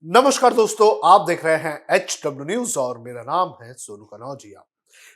नमस्कार दोस्तों, आप देख रहे हैं HW न्यूज और मेरा नाम है सोनू कनौजिया।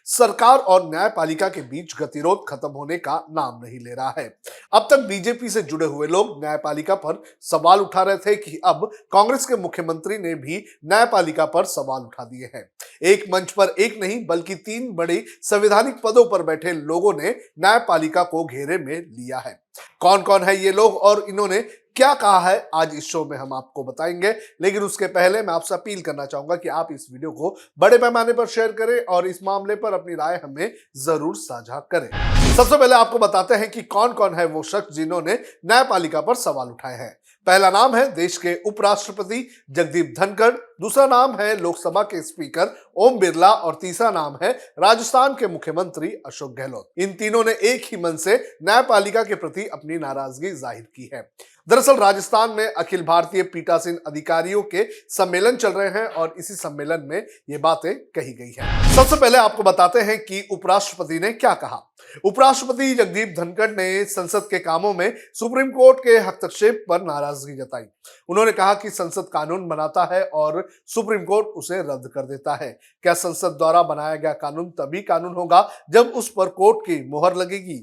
सरकार और न्यायपालिका के बीच गतिरोध खत्म होने का नाम नहीं ले रहा है। अब तक बीजेपी से जुड़े हुए लोग न्यायपालिका पर सवाल उठा रहे थे कि अब कांग्रेस के मुख्यमंत्री ने भी न्यायपालिका पर सवाल उठा दिए हैं। एक मंच पर एक नहीं बल्कि 3 बड़े संवैधानिक पदों पर बैठे लोगों ने न्यायपालिका को घेरे में लिया है। कौन कौन है ये लोग और इन्होंने क्या कहा है, आज इस शो में हम आपको बताएंगे। लेकिन उसके पहले मैं आपसे अपील करना चाहूंगा कि आप इस वीडियो को बड़े पैमाने पर शेयर करें और इस मामले पर अपनी राय हमें जरूर साझा करें। सबसे पहले आपको बताते हैं कि कौन कौन है वो शख्स जिन्होंने न्यायपालिका पर सवाल उठाए हैं। पहला नाम है देश के उपराष्ट्रपति जगदीप धनखड़, दूसरा नाम है लोकसभा के स्पीकर ओम बिरला और तीसरा नाम है राजस्थान के मुख्यमंत्री अशोक गहलोत। इन तीनों ने एक ही मन से न्यायपालिका के प्रति अपनी नाराजगी जाहिर की है। दरअसल राजस्थान में अखिल भारतीय पीठासीन अधिकारियों के सम्मेलन चल रहे हैं और इसी सम्मेलन में ये बातें कही गई हैं। सबसे पहले आपको बताते हैं कि उपराष्ट्रपति ने क्या कहा। उपराष्ट्रपति जगदीप धनखड़ ने संसद के कामों में सुप्रीम कोर्ट के हस्तक्षेप पर नाराजगी जताई। उन्होंने कहा कि संसद कानून बनाता है और सुप्रीम कोर्ट उसे रद्द कर देता है। क्या संसद द्वारा बनाया गया कानून तभी कानून होगा जब उस पर कोर्ट की मोहर लगेगी।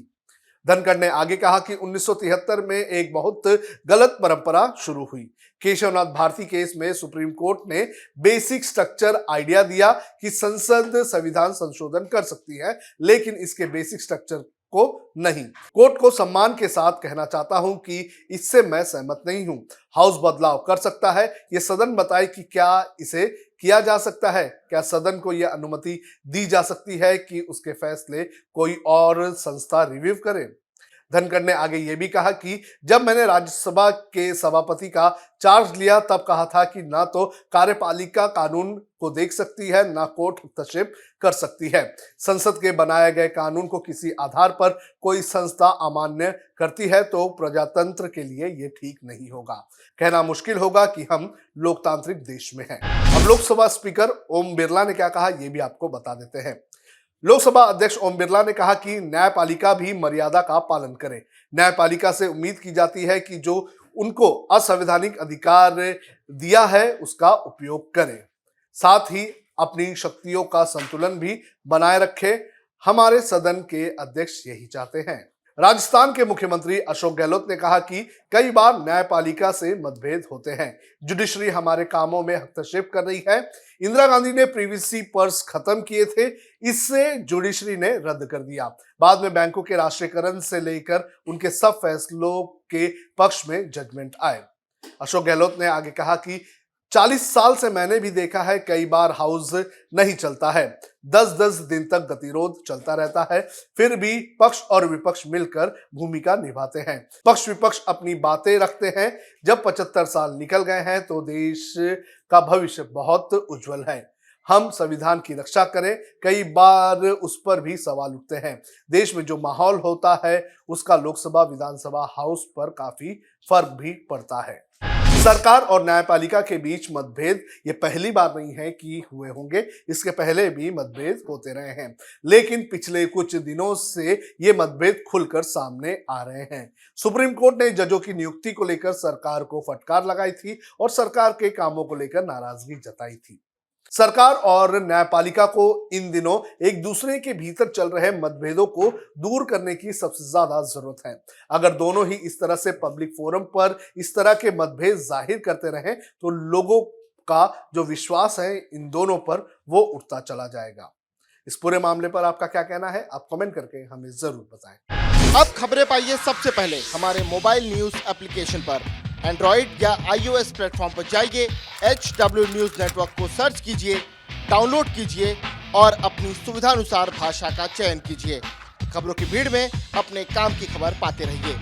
धनखड़ ने आगे कहा कि 1973 में एक बहुत गलत परंपरा शुरू हुई। केशवनाथ भारती केस में सुप्रीम कोर्ट ने बेसिक स्ट्रक्चर आइडिया दिया कि संसद संविधान संशोधन कर सकती है, लेकिन इसके बेसिक स्ट्रक्चर को नहीं। कोर्ट को सम्मान के साथ कहना चाहता हूं कि इससे मैं सहमत नहीं हूं। हाउस बदलाव कर सकता है, ये सदन बताए कि क्या इसे किया जा सकता है। क्या सदन को यह अनुमति दी जा सकती है कि उसके फैसले कोई और संस्था रिव्यू करे। धनखड़ ने आगे ये भी कहा कि जब मैंने राज्यसभा के सभापति का चार्ज लिया तब कहा था कि ना तो कार्यपालिका कानून को देख सकती है, ना कोर्ट हस्तक्षेप कर सकती है। संसद के बनाए गए कानून को किसी आधार पर कोई संस्था अमान्य करती है तो प्रजातंत्र के लिए ये ठीक नहीं होगा। कहना मुश्किल होगा कि हम लोकतांत्रिक देश में हैं। अब लोकसभा स्पीकर ओम बिरला ने क्या कहा, ये भी आपको बता देते हैं। लोकसभा अध्यक्ष ओम बिरला ने कहा कि न्यायपालिका भी मर्यादा का पालन करे। न्यायपालिका से उम्मीद की जाती है कि जो उनको असंवैधानिक अधिकार दिया है उसका उपयोग करे, साथ ही अपनी शक्तियों का संतुलन भी बनाए रखे। हमारे सदन के अध्यक्ष यही चाहते हैं। राजस्थान के मुख्यमंत्री अशोक गहलोत ने कहा कि कई बार न्यायपालिका से मतभेद होते हैं। जुडिशरी हमारे कामों में हस्तक्षेप कर रही है। इंदिरा गांधी ने प्रीवीसी पर्स खत्म किए थे, इससे जुडिशरी ने रद्द कर दिया। बाद में बैंकों के राष्ट्रीयकरण से लेकर उनके सब फैसलों के पक्ष में जजमेंट आए। अशोक गहलोत ने आगे कहा कि 40 साल से मैंने भी देखा है, कई बार हाउस नहीं चलता है, 10-10 दिन तक गतिरोध चलता रहता है, फिर भी पक्ष और विपक्ष मिलकर भूमिका निभाते हैं। पक्ष विपक्ष अपनी बातें रखते हैं। जब 75 साल निकल गए हैं तो देश का भविष्य बहुत उज्जवल है। हम संविधान की रक्षा करें। कई बार उस पर भी सवाल उठते हैं। देश में जो माहौल होता है उसका लोकसभा विधानसभा हाउस पर काफी फर्क भी पड़ता है। सरकार और न्यायपालिका के बीच मतभेद ये पहली बार नहीं है कि हुए होंगे, इसके पहले भी मतभेद होते रहे हैं, लेकिन पिछले कुछ दिनों से ये मतभेद खुलकर सामने आ रहे हैं। सुप्रीम कोर्ट ने जजों की नियुक्ति को लेकर सरकार को फटकार लगाई थी और सरकार के कामों को लेकर नाराजगी जताई थी। सरकार और न्यायपालिका को इन दिनों एक दूसरे के भीतर चल रहे मतभेदों को दूर करने की सबसे ज्यादा जरूरत है। अगर दोनों ही इस तरह से पब्लिक फोरम पर इस तरह के मतभेद जाहिर करते रहें तो लोगों का जो विश्वास है इन दोनों पर वो उठता चला जाएगा। इस पूरे मामले पर आपका क्या कहना है, आप कमेंट करके हमें जरूर बताएं। अब खबरें पाइए सबसे पहले हमारे मोबाइल न्यूज एप्लीकेशन पर। एंड्रॉइड या iOS प्लेटफॉर्म पर जाइए, HW न्यूज नेटवर्क को सर्च कीजिए, डाउनलोड कीजिए और अपनी सुविधानुसार भाषा का चयन कीजिए। खबरों की भीड़ में अपने काम की खबर पाते रहिए।